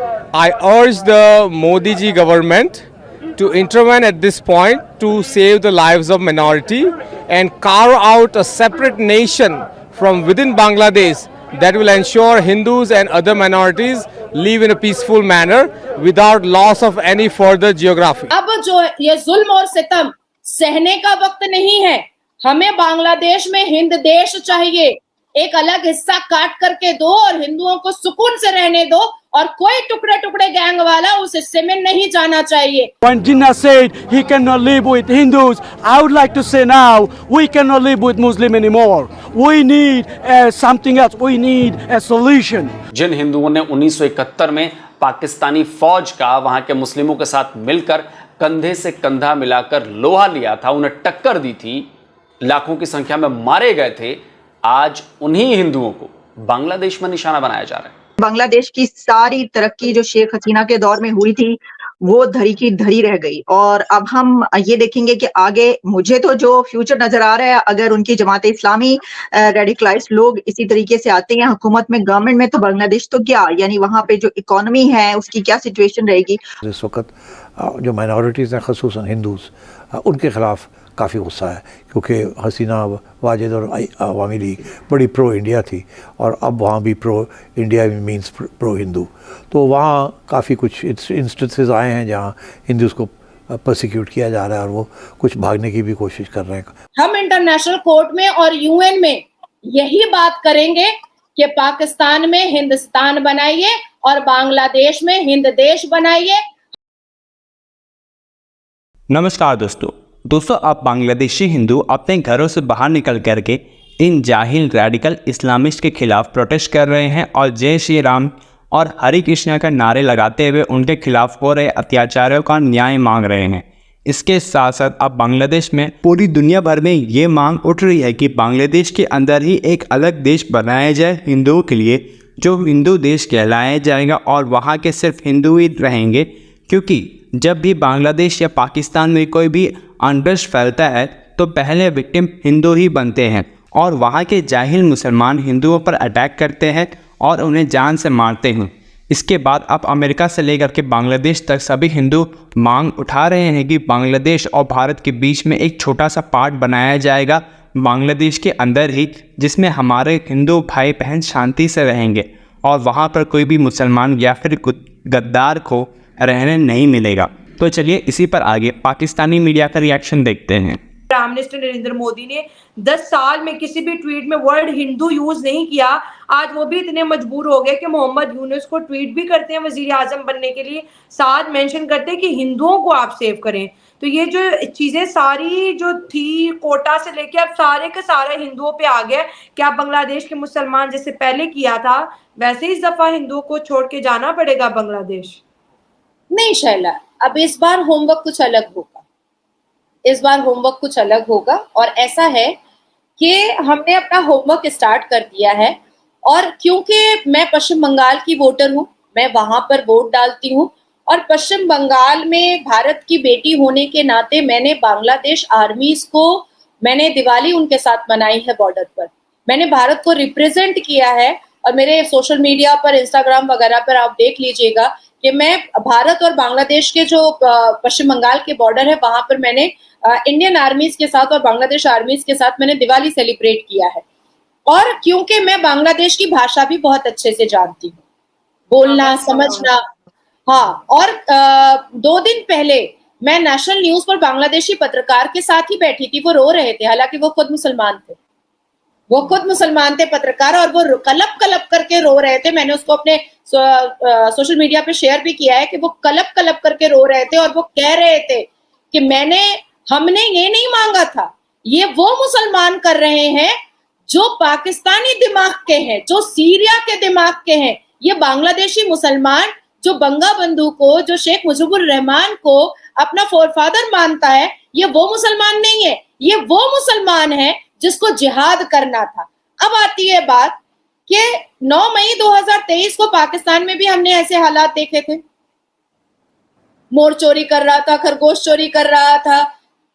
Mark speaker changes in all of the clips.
Speaker 1: I urge the Modi ji government to intervene at this point to save the lives of minority and carve out a separate nation from within Bangladesh that will ensure Hindus and other minorities live in a peaceful manner without loss of any further geography.
Speaker 2: अब जो ये जुल्म और सितम सहने का वक्त नहीं है। हमें बांग्लादेश में हिंद देश चाहिए। एक अलग हिस्सा काट करके दो और हिंदुओं को सुकून से रहने दो और कोई टुकड़े टुकड़े गैंग वाला उस हिस्से में नहीं जाना चाहिए।
Speaker 3: When Jinnah said he cannot live with Hindus, I would like to say now we cannot live with Muslim anymore. We need something else. We need a solution.
Speaker 4: जिन हिंदुओं ने 1971 में पाकिस्तानी फौज का वहां के मुस्लिमों के साथ मिलकर कंधे से कंधा मिलाकर लोहा लिया था, उन्हें टक्कर दी थी, लाखों की संख्या में मारे गए थे, आज उन्हीं हिंदुओं को बांग्लादेश में निशाना बनाया जा रहा है।
Speaker 5: बांग्लादेश की सारी तरक्की जो शेख हसीना के दौर में हुई थी वो धरी की धरी रह गई और अब हम ये देखेंगे कि आगे मुझे तो जो फ्यूचर नजर आ रहा है, अगर उनकी जमात इस्लामी रेडिकलाइज्ड लोग इसी तरीके से आते हैं हुकूमत में, गवर्नमेंट में, तो बांग्लादेश तो क्या, यानी वहां पे जो इकोनॉमी है उसकी क्या सिचुएशन रहेगी।
Speaker 6: इस वक्त जो माइनॉरिटीज़ हैं ख़ुसूसन हिंदूज, उनके ख़िलाफ़ काफ़ी गुस्सा है क्योंकि हसीना वाजिद और अवामी लीग बड़ी प्रो इंडिया थी और अब वहाँ भी pro India means pro Hindu, तो वहाँ काफ़ी कुछ इंस्टेंसेस आए हैं जहाँ हिंदूज़ को प्रोसिक्यूट किया जा रहा है और वो कुछ भागने की भी कोशिश कर रहे हैं।
Speaker 2: हम इंटरनेशनल कोर्ट में और यूएन में यही बात करेंगे कि पाकिस्तान में हिंदुस्तान बनाइए और बांग्लादेश में हिंद देश बनाइए।
Speaker 7: नमस्कार दोस्तों, अब बांग्लादेशी हिंदू अपने घरों से बाहर निकल करके इन जाहिल रेडिकल इस्लामिस्ट के खिलाफ प्रोटेस्ट कर रहे हैं और जय श्री राम और हरे कृष्णा का नारे लगाते हुए उनके खिलाफ हो रहे अत्याचारों का न्याय मांग रहे हैं। इसके साथ साथ अब बांग्लादेश में पूरी दुनिया भर में ये मांग उठ रही है कि बांग्लादेश के अंदर ही एक अलग देश बनाया जाए हिंदुओं के लिए, जो हिंदू देश कहलाया जाएगा और वहाँ के सिर्फ हिंदू ही रहेंगे, क्योंकि जब भी बांग्लादेश या पाकिस्तान में कोई भी अनरेस्ट फैलता है तो पहले विक्टिम हिंदू ही बनते हैं और वहाँ के जाहिल मुसलमान हिंदुओं पर अटैक करते हैं और उन्हें जान से मारते हैं। इसके बाद अब अमेरिका से लेकर के बांग्लादेश तक सभी हिंदू मांग उठा रहे हैं कि बांग्लादेश और भारत के बीच में एक छोटा सा पार्ट बनाया जाएगा बांग्लादेश के अंदर ही, जिसमें हमारे हिंदू भाई बहन शांति से रहेंगे और वहाँ पर कोई भी मुसलमान या फिर गद्दार को रहने नहीं मिलेगा। तो चलिए इसी पर आगे पाकिस्तानी मीडिया का रिएक्शन देखते हैं।
Speaker 8: प्राइम मिनिस्टर नरेंद्र मोदी ने 10 साल में किसी भी ट्वीट में वर्ड हिंदू यूज नहीं किया। आज वो भी इतने मजबूर हो गए कि मोहम्मद यूनुस को ट्वीट भी करते हैं वजीर आजम बनने के लिए, साथ मेंशन करते हैं कि हिंदुओं को आप सेव करें। तो ये जो चीजें सारी जो थी कोटा से लेके अब सारे के सारे हिंदुओं पे आ गया कि आप बांग्लादेश के मुसलमान जैसे पहले किया था वैसे इस दफा हिंदुओं को छोड़ के जाना पड़ेगा बांग्लादेश।
Speaker 2: नहीं शैला, अब इस बार होमवर्क कुछ अलग होगा। इस बार होमवर्क कुछ अलग होगा और ऐसा है कि हमने अपना होमवर्क स्टार्ट कर दिया है और क्योंकि मैं पश्चिम बंगाल की वोटर हूँ, मैं वहां पर वोट डालती हूँ और पश्चिम बंगाल में भारत की बेटी होने के नाते मैंने बांग्लादेश आर्मीज को, मैंने दिवाली उनके साथ मनाई है बॉर्डर पर, मैंने भारत को रिप्रेजेंट किया है और मेरे सोशल मीडिया पर इंस्टाग्राम वगैरह पर आप देख लीजिएगा कि मैं भारत और बांग्लादेश के जो पश्चिम बंगाल के बॉर्डर है वहां पर मैंने इंडियन आर्मीज के साथ और बांग्लादेश आर्मीज के साथ मैंने दिवाली सेलिब्रेट किया है। और क्योंकि मैं बांग्लादेश की भाषा भी बहुत अच्छे से जानती हूँ, बोलना समझना, हाँ, और 2 दिन पहले मैं नेशनल न्यूज पर बांग्लादेशी पत्रकार के साथ ही बैठी थी, वो रो रहे थे, हालांकि वो खुद मुसलमान थे पत्रकार, और वो कलप कलप करके रो रहे थे। मैंने उसको अपने सोशल मीडिया पे शेयर भी किया है कि वो कलप कलप करके रो रहे थे और वो कह रहे थे कि हमने ये नहीं मांगा था, ये वो मुसलमान कर रहे हैं जो पाकिस्तानी दिमाग के हैं, जो सीरिया के दिमाग के हैं। ये बांग्लादेशी मुसलमान जो बंगा बंधु को, जो शेख मुजीबुर रहमान को अपना फोरफादर मानता है, ये वो मुसलमान नहीं है, ये वो मुसलमान है जिसको जिहाद करना था। अब आती है बात कि 9 मई 2023 को पाकिस्तान में भी हमने ऐसे हालात देखे थे, मोर चोरी कर रहा था, खरगोश चोरी कर रहा था,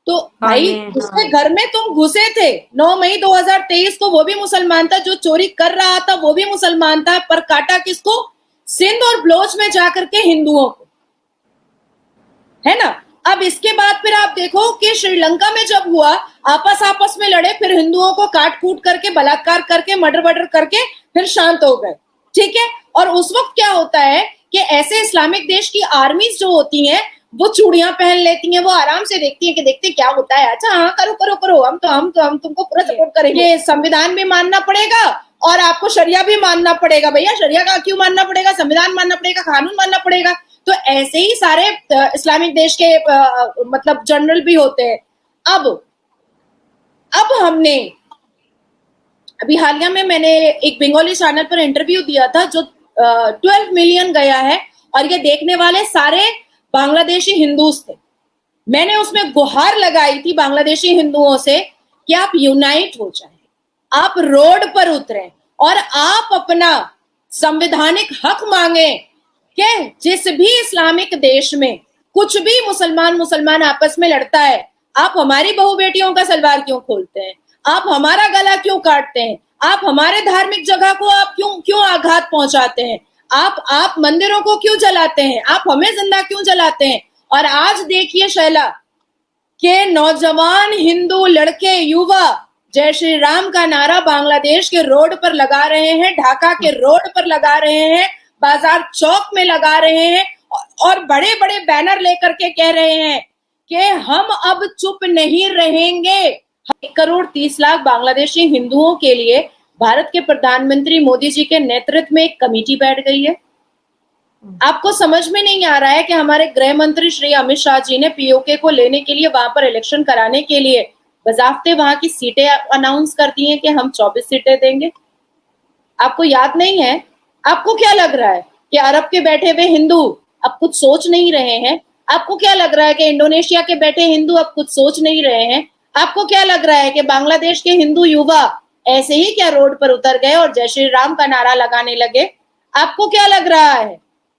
Speaker 2: तो भाई उसके घर में तुम घुसे थे 9 मई 2023 को, वो भी मुसलमान था, जो चोरी कर रहा था वो भी मुसलमान था, पर काटा किसको? सिंध और बलोच में जाकर के हिंदुओं को, है ना। अब इसके बाद फिर आप देखो कि श्रीलंका में जब हुआ, आपस में लड़े, फिर हिंदुओं को काट कूट करके, बलात्कार करके, मर्डर करके फिर शांत हो गए, ठीक है। और उस वक्त क्या होता है कि ऐसे इस्लामिक देश की आर्मीज जो होती हैं वो चूड़ियां पहन लेती हैं, वो आराम से देखती हैं कि देखते क्या होता है, अच्छा हाँ करो करो करो, हम तुमको पूरा सपोर्ट करेंगे, संविधान भी मानना पड़ेगा और आपको शरिया भी मानना पड़ेगा। भैया शरिया का क्यों मानना पड़ेगा, संविधान मानना पड़ेगा, कानून मानना पड़ेगा। तो ऐसे ही सारे इस्लामिक देश के मतलब जनरल भी होते हैं। अब हमने अभी हालिया में मैंने एक बंगाली चैनल पर इंटरव्यू दिया था जो 12 मिलियन गया है और ये देखने वाले सारे बांग्लादेशी हिंदूज थे। मैंने उसमें गुहार लगाई थी बांग्लादेशी हिंदुओं से कि आप यूनाइट हो जाएं, आप रोड पर उतरें और आप अपना संवैधानिक हक मांगे कि जिस भी इस्लामिक देश में कुछ भी मुसलमान आपस में लड़ता है, आप हमारी बहू बेटियों का सलवार क्यों खोलते हैं, आप हमारा गला क्यों काटते हैं, आप हमारे धार्मिक जगह को आप क्यों आघात पहुंचाते हैं, आप मंदिरों को क्यों जलाते हैं, आप हमें जिंदा क्यों जलाते हैं। और आज देखिए शैला के नौजवान हिंदू लड़के युवा जय श्री राम का नारा बांग्लादेश के रोड पर लगा रहे हैं, ढाका के रोड पर लगा रहे हैं, बाजार चौक में लगा रहे हैं और बड़े बड़े बैनर लेकर के कह रहे हैं कि हम अब चुप नहीं रहेंगे। 1,30,00,000 बांग्लादेशी हिंदुओं के लिए भारत के प्रधानमंत्री मोदी जी के नेतृत्व में एक कमेटी बैठ गई है। आपको समझ में नहीं आ रहा है कि हमारे गृह मंत्री श्री अमित शाह जी ने पीओके को लेने के लिए, वहां पर इलेक्शन कराने के लिए बजाफ्ते वहां की सीटें अनाउंस कर दी हैं कि हम 24 सीटें देंगे। आपको याद नहीं है? आपको क्या लग रहा है कि अरब के बैठे हुए हिंदू अब कुछ सोच नहीं रहे हैं? आपको क्या लग रहा है कि इंडोनेशिया के बैठे हिंदू अब कुछ सोच नहीं रहे हैं? आपको क्या लग रहा है कि बांग्लादेश के हिंदू युवा ऐसे ही क्या रोड पर उतर गए और जय श्री राम का नारा लगाने लगे? आपको क्या लग रहा है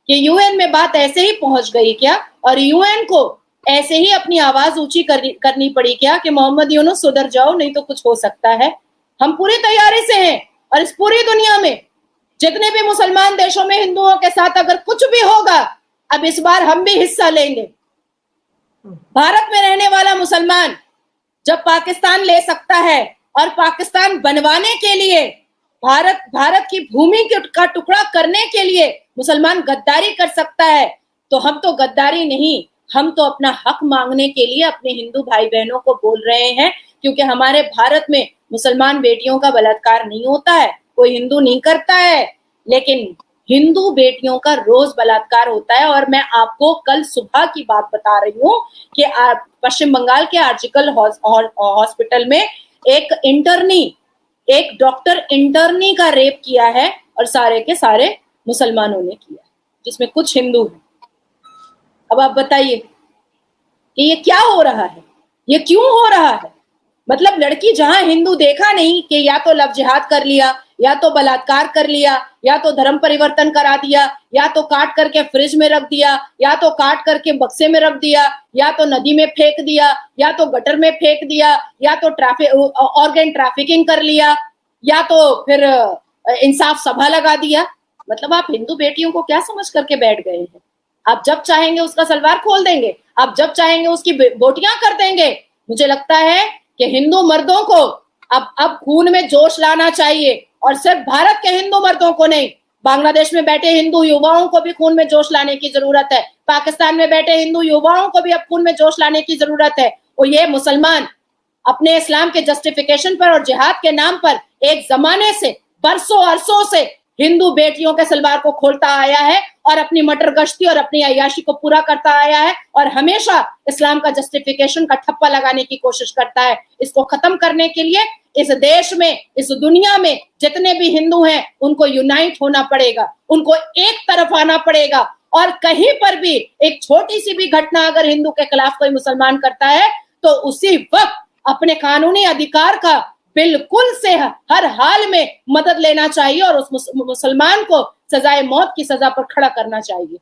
Speaker 2: कि यूएन में बात ऐसे ही पहुंच गई क्या और यूएन को ऐसे ही अपनी आवाज ऊंची करनी पड़ी क्या कि मोहम्मद यूनुस सुधर जाओ नहीं तो कुछ हो सकता है? हम पूरी तैयारी से हैं और इस पूरी दुनिया में जितने भी मुसलमान देशों में हिंदुओं के साथ अगर कुछ भी होगा, अब इस बार हम भी हिस्सा लेंगे। भारत में रहने वाला मुसलमान जब पाकिस्तान ले सकता है और पाकिस्तान बनवाने के लिए भारत की भूमि का टुकड़ा करने के लिए मुसलमान गद्दारी कर सकता है, तो हम तो गद्दारी नहीं, हम तो अपना हक मांगने के लिए अपने हिंदू भाई बहनों को बोल रहे हैं। क्योंकि हमारे भारत में मुसलमान बेटियों का बलात्कार नहीं होता है, कोई हिंदू नहीं करता है, लेकिन हिंदू बेटियों का रोज बलात्कार होता है। और मैं आपको कल सुबह की बात बता रही हूँ कि पश्चिम बंगाल के आर्जिकल हॉस्पिटल में एक डॉक्टर इंटर्नी का रेप किया है और सारे के सारे मुसलमानों ने किया, जिसमें कुछ हिंदू हैं। अब आप बताइए कि ये क्या हो रहा है, ये क्यों हो रहा है? मतलब लड़की जहां हिंदू देखा नहीं कि या तो लव जिहाद कर लिया, या तो बलात्कार कर लिया, या तो धर्म परिवर्तन करा दिया, या तो काट करके फ्रिज में रख दिया, या तो काट करके बक्से में रख दिया, या तो नदी में फेंक दिया, या तो गटर में फेंक दिया, या तो ऑर्गन ट्रैफिकिंग कर लिया, या तो फिर इंसाफ सभा लगा दिया। मतलब आप हिंदू बेटियों को क्या समझ करके बैठ गए हैं? आप जब चाहेंगे उसका सलवार खोल देंगे, आप जब चाहेंगे उसकी बोटियां कर देंगे। मुझे लगता है कि हिंदू मर्दों को अब खून में जोश लाना चाहिए, और सिर्फ भारत के हिंदू मर्दों को नहीं, बांग्लादेश में बैठे हिंदू युवाओं को भी खून में जोश लाने की जरूरत है। पाकिस्तान में बैठे हिंदू युवाओं को भी अब खून में जोश लाने की जरूरत है। और ये मुसलमान अपने इस्लाम के जस्टिफिकेशन पर और जिहाद के नाम पर एक जमाने से, बरसों अरसों से हिंदू बेटियों के सलवार को खोलता आया है और अपनी मटर गश्ती और अपनी अय्याशी को पूरा करता आया है, और हमेशा इस्लाम का जस्टिफिकेशन का ठप्पा लगाने की कोशिश करता है। इसको खत्म करने के लिए इस देश में, इस दुनिया में जितने भी हिंदू हैं उनको यूनाइट होना पड़ेगा, उनको एक तरफ आना पड़ेगा। और कहीं पर भी एक छोटी सी भी घटना अगर हिंदू के खिलाफ कोई मुसलमान करता है तो उसी वक्त अपने कानूनी अधिकार का बिल्कुल से हर हाल में मदद लेना चाहिए और उस मुसलमान को सजाए मौत की सजा पर खड़ा करना चाहिए।